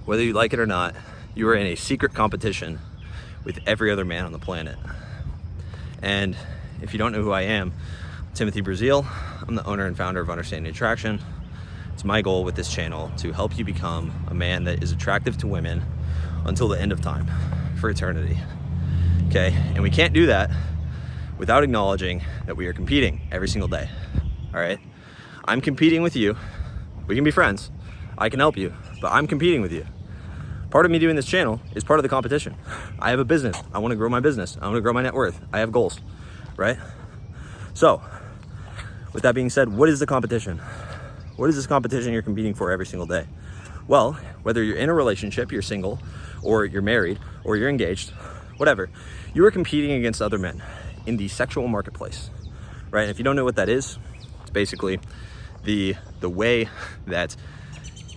whether you like it or not, you are in a secret competition with every other man on the planet. And if you don't know who I am, Timothy Brazil, I'm the owner and founder of Understanding Attraction. It's my goal with this channel to help you become a man that is attractive to women until the end of time, for eternity. Okay, and we can't do that without acknowledging that we are competing every single day. All right, I'm competing with you. We can be friends. I can help you, but I'm competing with you. Part of me doing this channel is part of the competition. I have a business. I want to grow my business. I want to grow my net worth. I have goals, right? So with that being said, what is the competition? What is this competition you're competing for every single day? Well, whether you're in a relationship, you're single, or you're married, or you're engaged, whatever, you are competing against other men in the sexual marketplace, right? And if you don't know what that is, it's basically the way that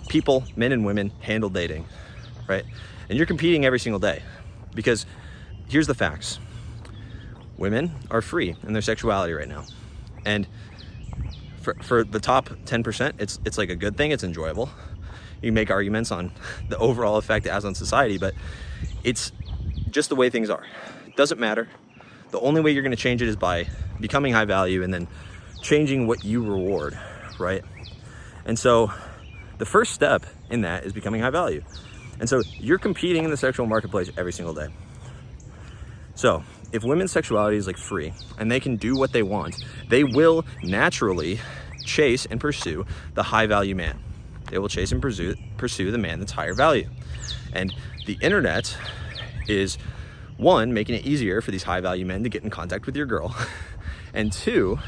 people, men and women, handle dating, right? And you're competing every single day because here's the facts. Women are free in their sexuality right now. And for the top 10%, it's like a good thing. It's enjoyable. You make arguments on the overall effect it has on society, but it's just the way things are. It doesn't matter. The only way you're going to change it is by becoming high value and then changing what you reward, right? And so the first step in that is becoming high value. And so you're competing in the sexual marketplace every single day. So if women's sexuality is like free and they can do what they want, they will naturally chase and pursue the high value man. They will chase and pursue the man that's higher value. And the internet is, one, making it easier for these high value men to get in contact with your girl. And two,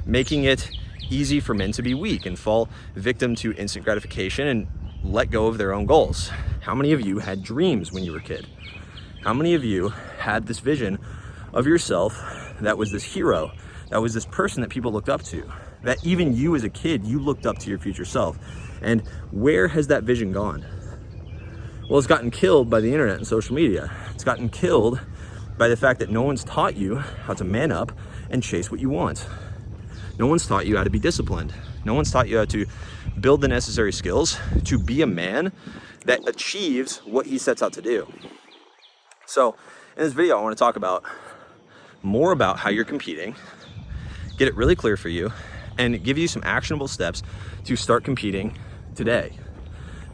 making it easy for men to be weak and fall victim to instant gratification and let go of their own goals. How many of you had dreams when you were a kid? How many of you had this vision of yourself that was this hero, that was this person that people looked up to, that even you as a kid, you looked up to your future self? And where has that vision gone? Well, it's gotten killed by the internet and social media. It's gotten killed by the fact that no one's taught you how to man up and chase what you want. No one's taught you how to be disciplined. No one's taught you how to build the necessary skills to be a man that achieves what he sets out to do. So in this video, I want to talk about more about how you're competing, get it really clear for you, and give you some actionable steps to start competing today.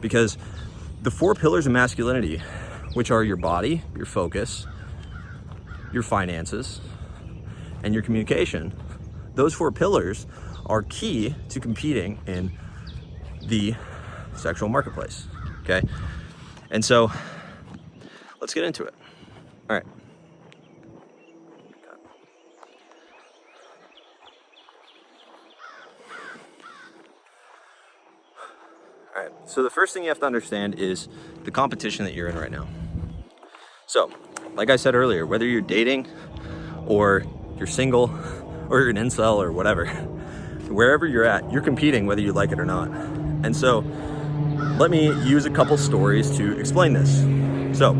Because the 4 pillars of masculinity, which are your body, your focus, your finances, and your communication, those 4 pillars are key to competing in the sexual marketplace, okay? And so let's get into it. All right. All right, so the first thing you have to understand is the competition that you're in right now. So, like I said earlier, whether you're dating or you're single or you're an incel or whatever, wherever you're at, you're competing whether you like it or not. And so let me use a couple stories to explain this. So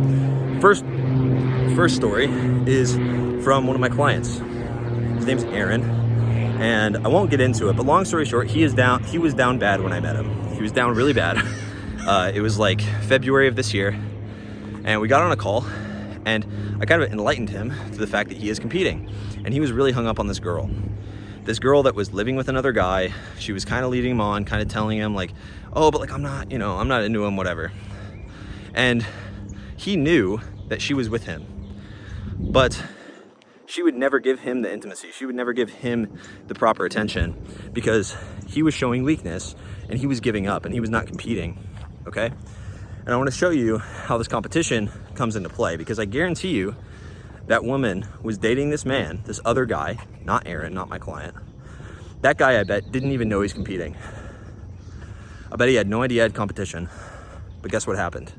first story is from one of my clients. His name's Aaron, and I won't get into it, but long story short, he was down bad when I met him. He was down really bad. It was like February of this year, and we got on a call, and I kind of enlightened him to the fact that he is competing, and he was really hung up on this girl that was living with another guy. She was kind of leading him on, kind of telling him like, oh, but like I'm not into him, whatever. And he knew that she was with him, but she would never give him the intimacy. She would never give him the proper attention because he was showing weakness and he was giving up and he was not competing, okay? And I want to show you how this competition comes into play, because I guarantee you that woman was dating this man, this other guy, not Aaron, not my client. That guy, I bet, didn't even know he's competing. I bet he had no idea he had competition. But guess what happened?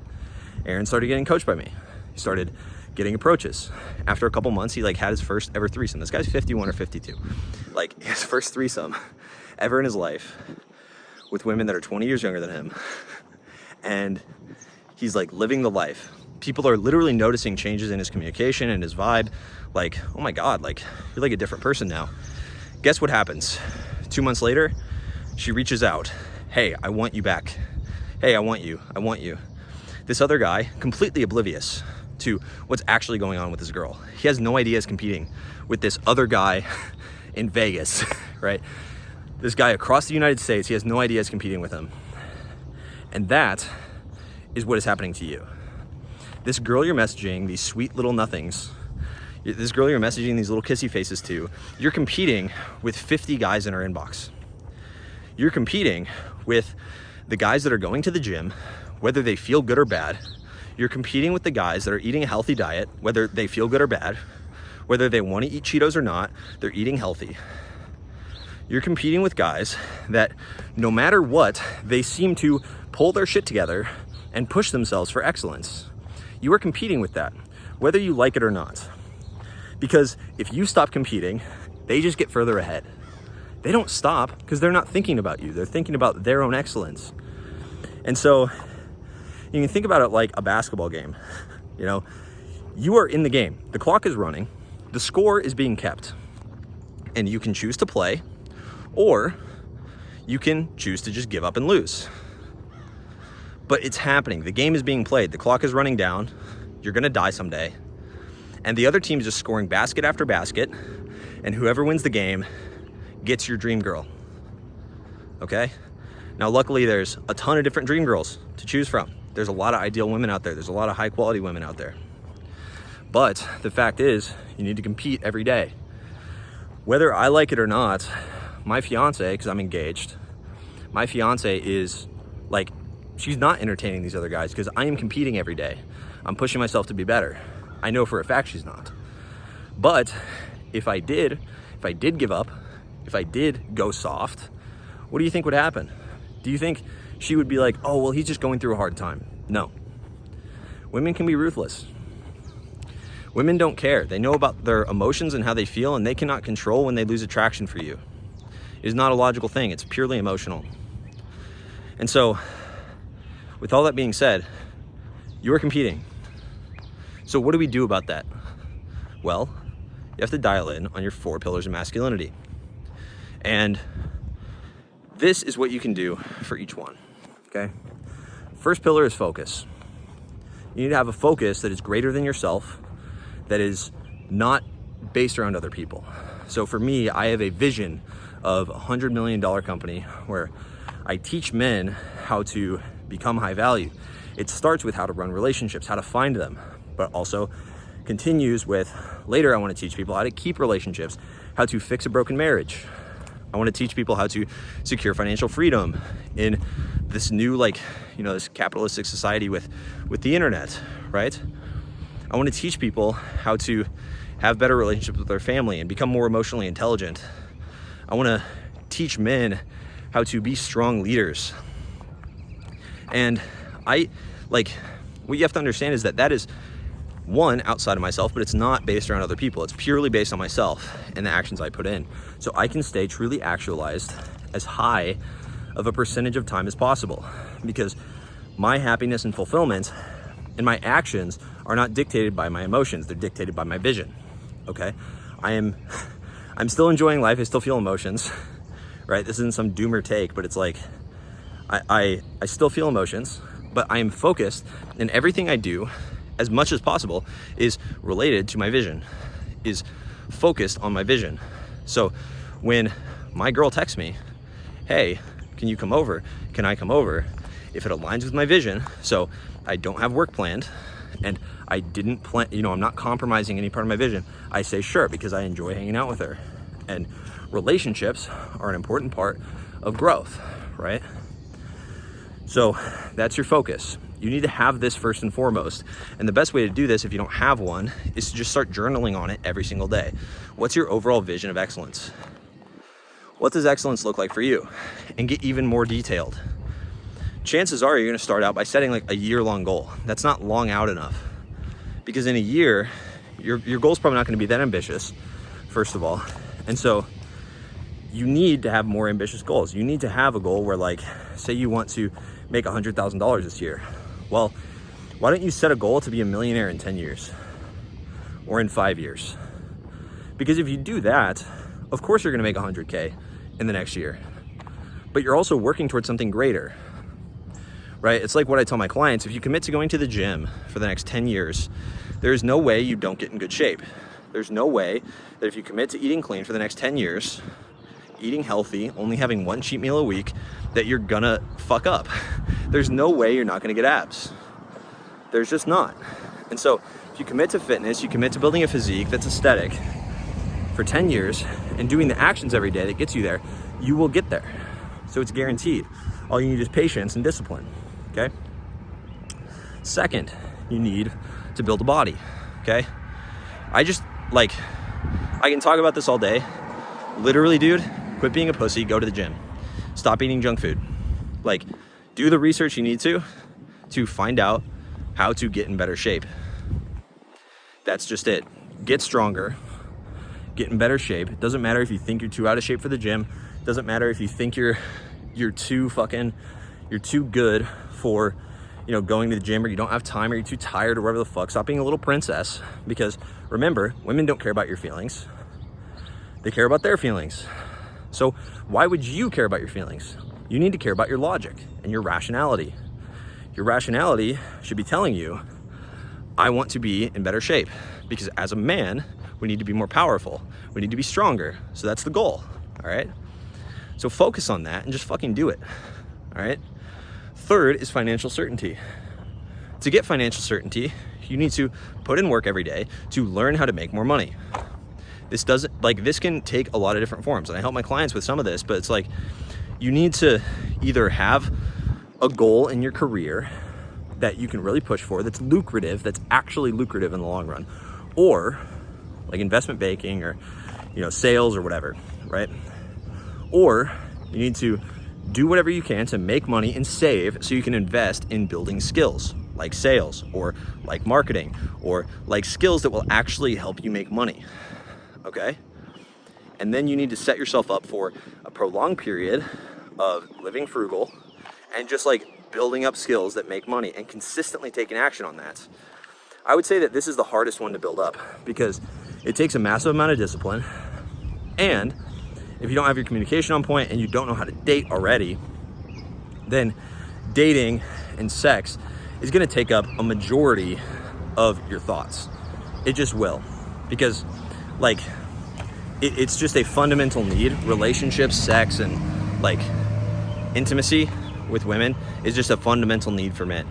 Aaron started getting coached by me. He started getting approaches. After a couple months, he had his first ever threesome. This guy's 51 or 52. Like his first threesome ever in his life with women that are 20 years younger than him. And he's like living the life. People are literally noticing changes in his communication and his vibe. Like, oh my God, like you're like a different person now. Guess what happens? 2 months later, she reaches out. Hey, I want you back. Hey, I want you. This other guy, completely oblivious to what's actually going on with this girl. He has no idea he's competing with this other guy in Vegas, right? This guy across the United States, he has no idea he's competing with him. And that is what is happening to you. This girl you're messaging, these sweet little nothings, this girl you're messaging these little kissy faces to, you're competing with 50 guys in her inbox. You're competing with the guys that are going to the gym, whether they feel good or bad. You're competing with the guys that are eating a healthy diet, whether they feel good or bad, whether they want to eat Cheetos or not, they're eating healthy. You're competing with guys that no matter what, they seem to pull their shit together and push themselves for excellence. You are competing with that, whether you like it or not. Because if you stop competing, they just get further ahead. They don't stop because they're not thinking about you. They're thinking about their own excellence. And so you can think about it like a basketball game. You know, you are in the game. The clock is running. The score is being kept. And you can choose to play, or you can choose to just give up and lose. But it's happening. The game is being played. The clock is running down. You're going to die someday. And the other team is just scoring basket after basket. And whoever wins the game gets your dream girl. Okay? Now, luckily, there's a ton of different dream girls to choose from. There's a lot of ideal women out there. There's a lot of high quality women out there. But the fact is, you need to compete every day. Whether I like it or not, my fiance, because I'm engaged, my fiance is like, she's not entertaining these other guys because I am competing every day. I'm pushing myself to be better. I know for a fact she's not. But if I did give up, if I did go soft, what do you think would happen? Do you think she would be like, oh, well, he's just going through a hard time? No. Women can be ruthless. Women don't care. They know about their emotions and how they feel, and they cannot control when they lose attraction for you. It is not a logical thing. It's purely emotional. And so, with all that being said, you are competing. So what do we do about that? Well, you have to dial in on your 4 pillars of masculinity. And this is what you can do for each one, okay? First pillar is focus. You need to have a focus that is greater than yourself, that is not based around other people. So for me, I have a vision of a $100 million company where I teach men how to become high value. It starts with how to run relationships, how to find them, but also continues with, later I want to teach people how to keep relationships, how to fix a broken marriage. I want to teach people how to secure financial freedom in this new, this capitalistic society with the internet, right? I want to teach people how to have better relationships with their family and become more emotionally intelligent. I want to teach men how to be strong leaders. And what you have to understand is that is one outside of myself, but it's not based around other people. It's purely based on myself and the actions I put in. So I can stay truly actualized as high of a percentage of time as possible, because my happiness and fulfillment and my actions are not dictated by my emotions. They're dictated by my vision. Okay? I'm still enjoying life. I still feel emotions, right? This isn't some doomer take, but it's like, I still feel emotions, but I am focused, and everything I do, as much as possible, is related to my vision, is focused on my vision. So when my girl texts me, hey, can you come over? Can I come over? If it aligns with my vision, so I don't have work planned, and I didn't plan, I'm not compromising any part of my vision, I say sure, because I enjoy hanging out with her. And relationships are an important part of growth, right? So that's your focus. You need to have this first and foremost. And the best way to do this, if you don't have one, is to just start journaling on it every single day. What's your overall vision of excellence? What does excellence look like for you? And get even more detailed. Chances are you're gonna start out by setting like a year-long goal. That's not long out enough. Because in a year, your goal's probably not gonna be that ambitious, first of all. And so you need to have more ambitious goals. You need to have a goal where, say you want to make $100,000 this year. Well, why don't you set a goal to be a millionaire in 10 years or in 5 years? Because if you do that, of course you're gonna make 100K in the next year, but you're also working towards something greater, right? It's like what I tell my clients: if you commit to going to the gym for the next 10 years, there's no way you don't get in good shape. There's no way that if you commit to eating clean for the next 10 years, eating healthy, only having one cheat meal a week, that you're gonna fuck up. There's no way you're not gonna get abs. There's just not. And so if you commit to fitness, you commit to building a physique that's aesthetic for 10 years and doing the actions every day that gets you there, you will get there. So it's guaranteed. All you need is patience and discipline, okay? Second, you need to build a body, okay? I can talk about this all day. Literally, dude, quit being a pussy, go to the gym. Stop eating junk food. Like, do the research you need to find out how to get in better shape. That's just it. Get stronger, get in better shape. It doesn't matter if you think you're too out of shape for the gym. It doesn't matter if you think you're too good for, going to the gym, or you don't have time, or you're too tired, or whatever the fuck. Stop being a little princess, because remember, women don't care about your feelings. They care about their feelings. So why would you care about your feelings? You need to care about your logic and your rationality. Your rationality should be telling you, I want to be in better shape, because as a man, we need to be more powerful. We need to be stronger. So that's the goal, all right? So focus on that and just fucking do it, all right? Third is financial certainty. To get financial certainty, you need to put in work every day to learn how to make more money. This can take a lot of different forms, and I help my clients with some of this, but it's like, you need to either have a goal in your career that you can really push for, that's lucrative, that's actually lucrative in the long run, or like investment banking, or sales, or whatever, right? Or you need to do whatever you can to make money and save so you can invest in building skills like sales, or like marketing, or like skills that will actually help you make money, okay? And then you need to set yourself up for a prolonged period of living frugal and just like building up skills that make money and consistently taking action on that. I would say that this is the hardest one to build up, because it takes a massive amount of discipline, and if you don't have your communication on point and you don't know how to date already, then dating and sex is gonna take up a majority of your thoughts. It just will, because it's just a fundamental need. Relationships, sex, and intimacy with women is just a fundamental need for men.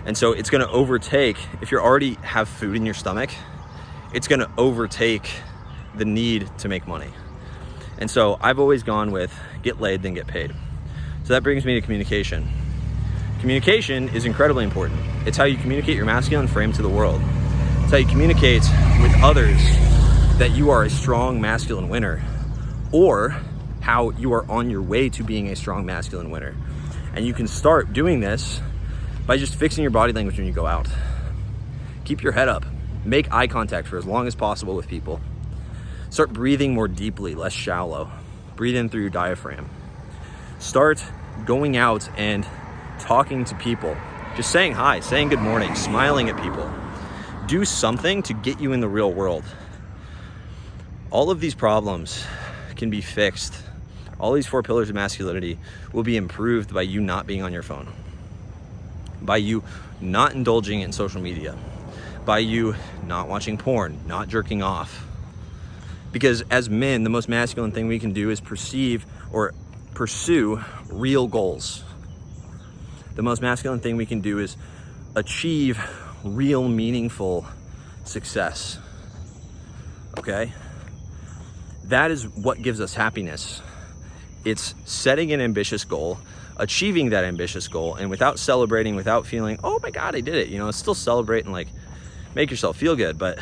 And so it's gonna overtake, if you already have food in your stomach, it's gonna overtake the need to make money. And so I've always gone with get laid, then get paid. So that brings me to communication. Communication is incredibly important. It's how you communicate your masculine frame to the world. It's how you communicate with others that you are a strong masculine winner, or how you are on your way to being a strong masculine winner. And you can start doing this by just fixing your body language when you go out. Keep your head up. Make eye contact for as long as possible with people. Start breathing more deeply, less shallow. Breathe in through your diaphragm. Start going out and talking to people. Just saying hi, saying good morning, smiling at people. Do something to get you in the real world. All of these problems can be fixed. All these 4 pillars of masculinity will be improved by you not being on your phone, by you not indulging in social media, by you not watching porn, not jerking off. Because as men, the most masculine thing we can do is perceive or pursue real goals. The most masculine thing we can do is achieve real, meaningful success, okay? That is what gives us happiness. It's setting an ambitious goal, achieving that ambitious goal, and without celebrating, without feeling, oh my God, I did it. Still celebrate and make yourself feel good, but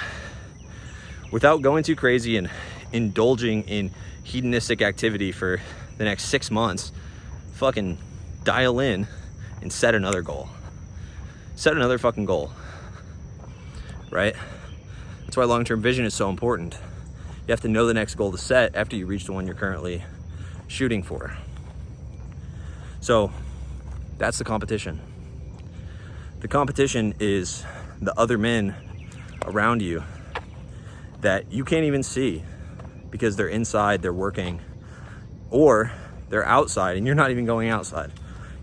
without going too crazy and indulging in hedonistic activity for the next 6 months. Fucking dial in and set another goal. Set another fucking goal, right? That's why long-term vision is so important. You have to know the next goal to set after you reach the one you're currently shooting for. So that's the competition. The competition is the other men around you that you can't even see because they're inside, they're working, or they're outside and you're not even going outside.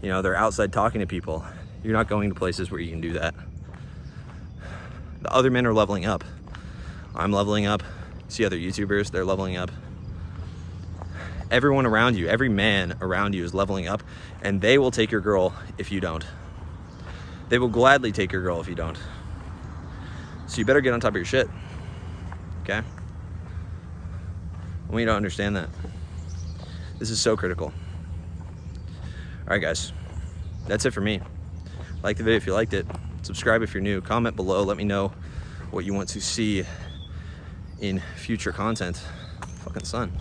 They're outside talking to people You're not going to places where you can do that. The other men are leveling up. I'm leveling up. See other YouTubers, they're leveling up. Everyone around you, every man around you is leveling up, and they will take your girl if you don't. They will gladly take your girl if you don't. So you better get on top of your shit, okay? I want you to understand that. This is so critical. All right, guys, that's it for me. Like the video if you liked it. Subscribe if you're new. Comment below. Let me know what you want to see in future content. Fucking son.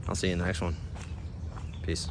I'll see you in the next one. Peace.